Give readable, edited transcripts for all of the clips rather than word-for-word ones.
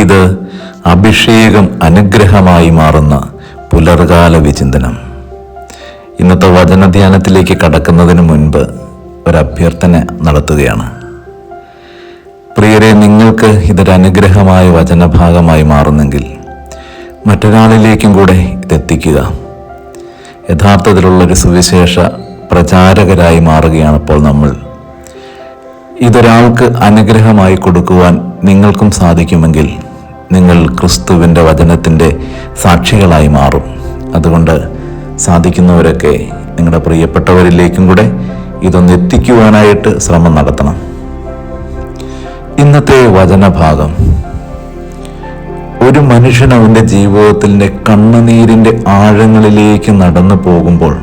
ഇത് അഭിഷേകം അനുഗ്രഹമായി മാറുന്ന പുലർകാല വിചിന്തനം. ഇന്നത്തെ വചനധ്യാനത്തിലേക്ക് കടക്കുന്നതിന് മുൻപ് ഒരഭ്യർത്ഥന നടത്തുകയാണ്. പ്രിയരെ, നിങ്ങൾക്ക് ഇതൊരു അനുഗ്രഹമായ വചനഭാഗമായി മാറുന്നെങ്കിൽ മറ്റൊരാളിലേക്കും കൂടെ ഇതെത്തിക്കുക. യഥാർത്ഥത്തിലുള്ളൊരു സുവിശേഷ പ്രചാരകരായി മാറുകയാണ് ഇപ്പോൾ നമ്മൾ. ഇതൊരാൾക്ക് അനുഗ്രഹമായി കൊടുക്കുവാൻ നിങ്ങൾക്കും സാധിക്കുമെങ്കിൽ നിങ്ങൾ ക്രിസ്തുവിൻ്റെ വചനത്തിൻ്റെ സാക്ഷികളായി മാറും. അതുകൊണ്ട് സാധിക്കുന്നവരൊക്കെ നിങ്ങളുടെ പ്രിയപ്പെട്ടവരിലേക്കും കൂടെ ഇതൊന്ന് എത്തിക്കുവാനായിട്ട് ശ്രമം നടത്തണം. ഇന്നത്തെ വചനഭാഗം, ഒരു മനുഷ്യൻ അവൻ്റെ ജീവിതത്തിൻ്റെ കണ്ണുനീരിൻ്റെ ആഴങ്ങളിലേക്ക് നടന്നു പോകുമ്പോൾ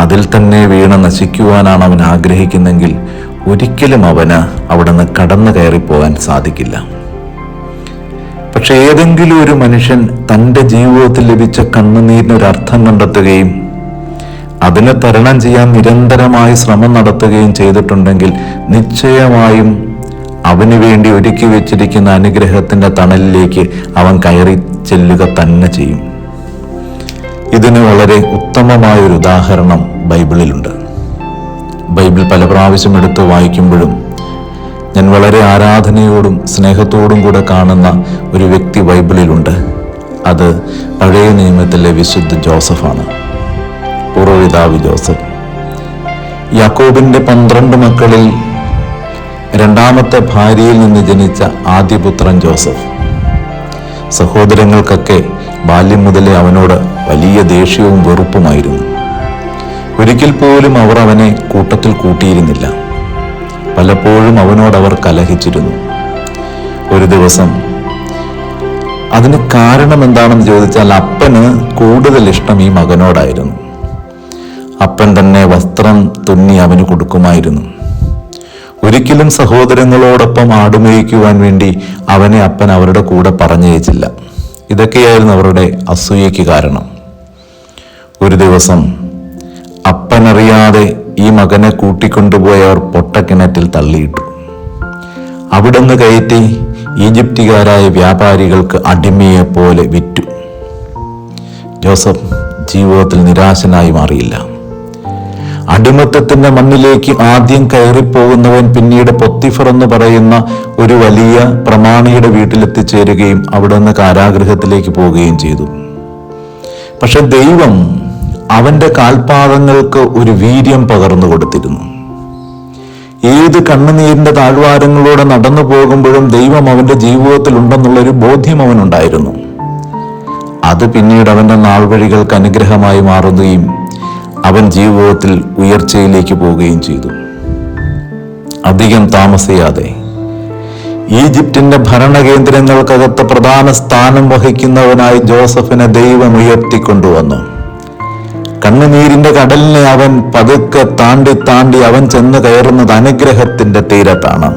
അതിൽ തന്നെ വീണ് നശിക്കുവാനാണ് അവൻ ആഗ്രഹിക്കുന്നെങ്കിൽ ഒരിക്കലും അവന് അവിടെ നിന്ന് കടന്നു കയറിപ്പോകാൻ സാധിക്കില്ല. പക്ഷെ ഏതെങ്കിലും ഒരു മനുഷ്യൻ തൻ്റെ ജീവിതത്തിൽ ലഭിച്ച കണ്ണുനീരിനൊരർത്ഥം കണ്ടെത്തുകയും അതിനെ തരണം ചെയ്യാൻ നിരന്തരമായി ശ്രമം നടത്തുകയും ചെയ്തിട്ടുണ്ടെങ്കിൽ നിശ്ചയമായും അവന് വേണ്ടി ഒരുക്കി വെച്ചിരിക്കുന്ന അനുഗ്രഹത്തിൻ്റെ തണലിലേക്ക് അവൻ കയറി ചെല്ലുക തന്നെ ചെയ്യും. ഇതിന് വളരെ ഉത്തമമായൊരു ഉദാഹരണം ബൈബിളിലുണ്ട്. ബൈബിൾ പല പ്രാവശ്യം എടുത്ത് വായിക്കുമ്പോഴും ഞാൻ വളരെ ആരാധനയോടും സ്നേഹത്തോടും കൂടെ കാണുന്ന ഒരു വ്യക്തി ബൈബിളിലുണ്ട്. അത് പഴയ നിയമത്തിലെ വിശുദ്ധ ജോസഫാണ്, പൂർവ്വപിതാവ് ജോസഫ്. യാക്കോബിൻ്റെ 12 മക്കളിൽ രണ്ടാമത്തെ ഭാര്യയിൽ നിന്ന് ജനിച്ച ആദ്യപുത്രൻ ജോസഫ്. സഹോദരങ്ങൾക്കൊക്കെ ബാല്യം മുതലേ അവനോട് വലിയ ദേഷ്യവും വെറുപ്പുമായിരുന്നു. ഒരിക്കൽ പോലും അവർ അവനെ കൂട്ടത്തിൽ കൂട്ടിയിരുന്നില്ല. പലപ്പോഴും അവനോടവർ കലഹിച്ചിരുന്നു. ഒരു ദിവസം അതിന് കാരണം എന്താണെന്ന് ചോദിച്ചാൽ അപ്പന് കൂടുതൽ ഇഷ്ടം ഈ മകനോടായിരുന്നു. അപ്പൻ തന്നെ വസ്ത്രം തുന്നി അവന് കൊടുക്കുമായിരുന്നു. ഒരിക്കലും സഹോദരങ്ങളോടൊപ്പം ആടുമേയ്ക്കുവാൻ വേണ്ടി അവനെ അപ്പൻ അവരുടെ കൂടെ പറഞ്ഞയച്ചില്ല. ഇതൊക്കെയായിരുന്നു അവരുടെ അസൂയയ്ക്ക് കാരണം. ഒരു ദിവസം അപ്പനറിയാതെ ഈ മകനെ കൂട്ടിക്കൊണ്ടുപോയവർ പൊട്ടക്കിണറ്റിൽ തള്ളിയിട്ടു. അവിടുന്ന് കയറ്റി ഈജിപ്തുകാരായ വ്യാപാരികൾക്ക് അടിമയെപ്പോലെ വിറ്റു. ജോസഫ് ജീവിതത്തിൽ നിരാശനായി മാറിയില്ല. അടിമത്തത്തിന്റെ മണ്ണിലേക്ക് ആദ്യം കയറിപ്പോകുന്നവൻ പിന്നീട് പൊത്തിഫർ എന്ന് പറയുന്ന ഒരു വലിയ പ്രമാണിയുടെ വീട്ടിലെത്തിച്ചേരുകയും അവിടെ നിന്ന് കാരാഗൃഹത്തിലേക്ക് പോവുകയും ചെയ്തു. പക്ഷെ ദൈവം അവന്റെ കാൽപാദങ്ങൾക്ക് ഒരു വീര്യം പകർന്നു കൊടുത്തിരുന്നു. ഏത് കണ്ണുനീരിന്റെ താഴ്വാരങ്ങളിലൂടെ നടന്നു പോകുമ്പോഴും ദൈവം അവന്റെ ജീവിതത്തിൽ ഉണ്ടെന്നുള്ളൊരു ബോധ്യം അവനുണ്ടായിരുന്നു. അത് പിന്നീട് അവന്റെ നാൾവഴികൾക്ക് അനുഗ്രഹമായി മാറുകയും അവൻ ജീവിതത്തിൽ ഉയർച്ചയിലേക്ക് പോവുകയും ചെയ്തു. അധികം താമസിയാതെ ഈജിപ്തിന്റെ ഭരണകേന്ദ്രങ്ങൾക്കകത്ത് പ്രധാന സ്ഥാനം വഹിക്കുന്നവനായി ജോസഫിനെ ദൈവം ഉയർത്തിക്കൊണ്ടുവന്നു. കണ്ണുനീരിന്റെ കടലിനെ അവൻ പതുക്കെ താണ്ടി അവൻ ചെന്ന് കയറുന്നത് അനുഗ്രഹത്തിന്റെ തീരത്താണ്.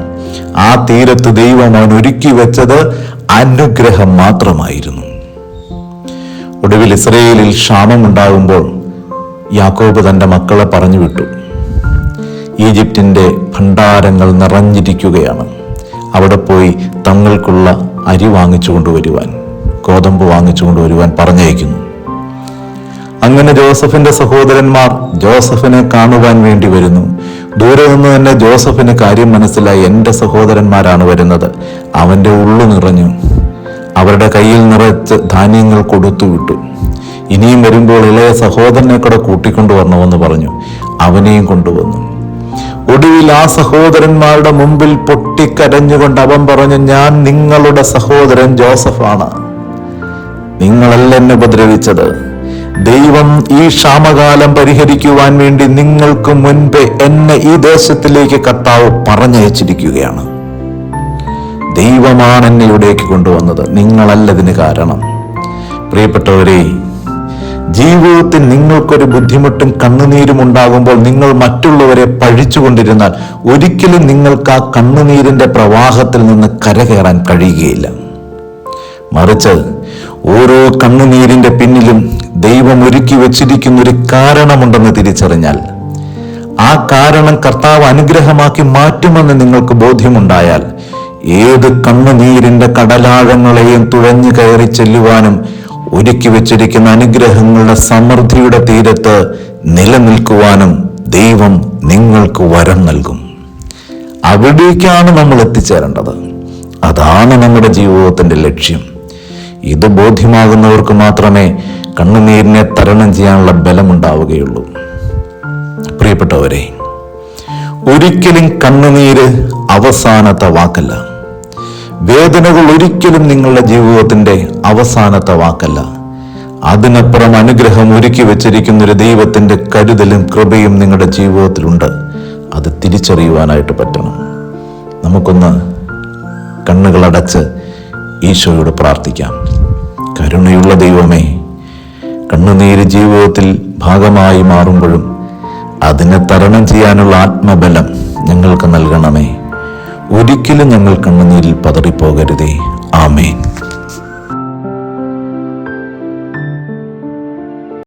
ആ തീരത്ത് ദൈവം അവൻ ഒരുക്കി വെച്ചത് അനുഗ്രഹം മാത്രമായിരുന്നു. ഒടുവിൽ ഇസ്രയേലിൽ ക്ഷാമമുണ്ടാകുമ്പോൾ യാക്കോബ് തൻ്റെ മക്കളെ പറഞ്ഞു വിട്ടു. ഈജിപ്തിൻ്റെ ഭണ്ഡാരങ്ങൾ നിറഞ്ഞിരിക്കുകയാണ്, അവിടെ പോയി തങ്ങൾക്കുള്ള അരി വാങ്ങിച്ചു കൊണ്ടുവരുവാൻ, ഗോതമ്പ് വാങ്ങിച്ചു കൊണ്ടുവരുവാൻ പറഞ്ഞയക്കുന്നു. അങ്ങനെ ജോസഫിന്റെ സഹോദരന്മാർ ജോസഫിനെ കാണുവാൻ വേണ്ടി വരുന്നു. ദൂരെ നിന്ന് തന്നെ ജോസഫിന് കാര്യം മനസ്സിലായി, എൻ്റെ സഹോദരന്മാരാണ് വരുന്നത്. അവൻ്റെ ഉള്ളു നിറഞ്ഞു. അവരുടെ കയ്യിൽ നിറച്ച് ധാന്യങ്ങൾ കൊടുത്തു വിട്ടു. ഇനിയും വരുമ്പോൾ ഇളയ സഹോദരനെ കൂടെ കൂട്ടിക്കൊണ്ടുവരണമെന്ന് പറഞ്ഞു. അവനെയും കൊണ്ടുവന്നു. ഒടുവിൽ ആ സഹോദരന്മാരുടെ മുമ്പിൽ പൊട്ടിക്കരഞ്ഞുകൊണ്ട് അവൻ പറഞ്ഞു, ഞാൻ നിങ്ങളുടെ സഹോദരൻ ജോസഫാണ്. നിങ്ങളല്ല എന്നെ ഉപദ്രവിച്ചത്. ദൈവം ഈ ക്ഷാമകാലം പരിഹരിക്കുവാൻ വേണ്ടി നിങ്ങൾക്ക് മുൻപേ എന്നെ ഈ ദേശത്തിലേക്ക് കർത്താവ് പറഞ്ഞയച്ചിരിക്കുകയാണ്. ദൈവമാണ് എന്നെ ഇവിടേക്ക് കൊണ്ടുവന്നത്, നിങ്ങളല്ലതിന് കാരണം. പ്രിയപ്പെട്ടവരെ, ജീവിതത്തിൽ നിങ്ങൾക്കൊരു ബുദ്ധിമുട്ടും കണ്ണുനീരും ഉണ്ടാകുമ്പോൾ നിങ്ങൾ മറ്റുള്ളവരെ പഴിച്ചുകൊണ്ടിരുന്നാൽ ഒരിക്കലും നിങ്ങൾക്ക് ആ കണ്ണുനീരിന്റെ പ്രവാഹത്തിൽ നിന്ന് കരകയറാൻ കഴിയുകയില്ല. മറിച്ച് ഓരോ കണ്ണുനീരിന്റെ പിന്നിലും ദൈവം ഒരുക്കി വെച്ചിരിക്കുന്ന ഒരു കാരണമുണ്ടെന്ന് തിരിച്ചറിഞ്ഞാൽ, ആ കാരണം കർത്താവ് അനുഗ്രഹമാക്കി മാറ്റുമെന്ന് നിങ്ങൾക്ക് ബോധ്യമുണ്ടായാൽ, ഏത് കണ്ണുനീരിന്റെ കടലാഴങ്ങളെയും തുഴഞ്ഞു കയറി ചെല്ലുവാനും ഒരുക്കി വെച്ചിരിക്കുന്ന അനുഗ്രഹങ്ങളുടെ സമൃദ്ധിയുടെ തീരത്ത് നിലനിൽക്കുവാനും ദൈവം നിങ്ങൾക്ക് വരം നൽകും. അവിടേക്കാണ് നമ്മൾ എത്തിച്ചേരേണ്ടത്. അതാണ് നമ്മുടെ ജീവിതത്തിന്റെ ലക്ഷ്യം. ഇത് ബോധ്യമാകുന്നവർക്ക് മാത്രമേ കണ്ണുനീരിനെ തരണം ചെയ്യാനുള്ള ബലമുണ്ടാവുകയുള്ളൂ. പ്രിയപ്പെട്ടവരെ, ഒരിക്കലും കണ്ണുനീര് അവസാനത്തെ വാക്കല്ല. വേദനകൾ ഒരിക്കലും നിങ്ങളുടെ ജീവിതത്തിന്റെ അവസാനത്തെ വാക്കല്ല. അതിനപ്പുറം അനുഗ്രഹം ഒരുക്കി വെച്ചിരിക്കുന്ന ഒരു ദൈവത്തിന്റെ കരുതലും കൃപയും നിങ്ങളുടെ ജീവിതത്തിലുണ്ട്. അത് തിരിച്ചറിയുവാനായിട്ട് പറ്റണം. നമുക്കൊന്ന് കണ്ണുകളടച്ച് ഈശോയോട് പ്രാർത്ഥിക്കാം. കരുണയുള്ള ദൈവമേ, കണ്ണുനീര് ജീവിതത്തിൽ ഭാഗമായി മാറുമ്പോഴും അതിനെ തരണം ചെയ്യാനുള്ള ആത്മബലം ഞങ്ങൾക്ക് നൽകണമേ. ഒരിക്കലും ഞങ്ങൾ കണ്ണുനീരിൽ പതറിപ്പോകരുതേ. ആമേൻ.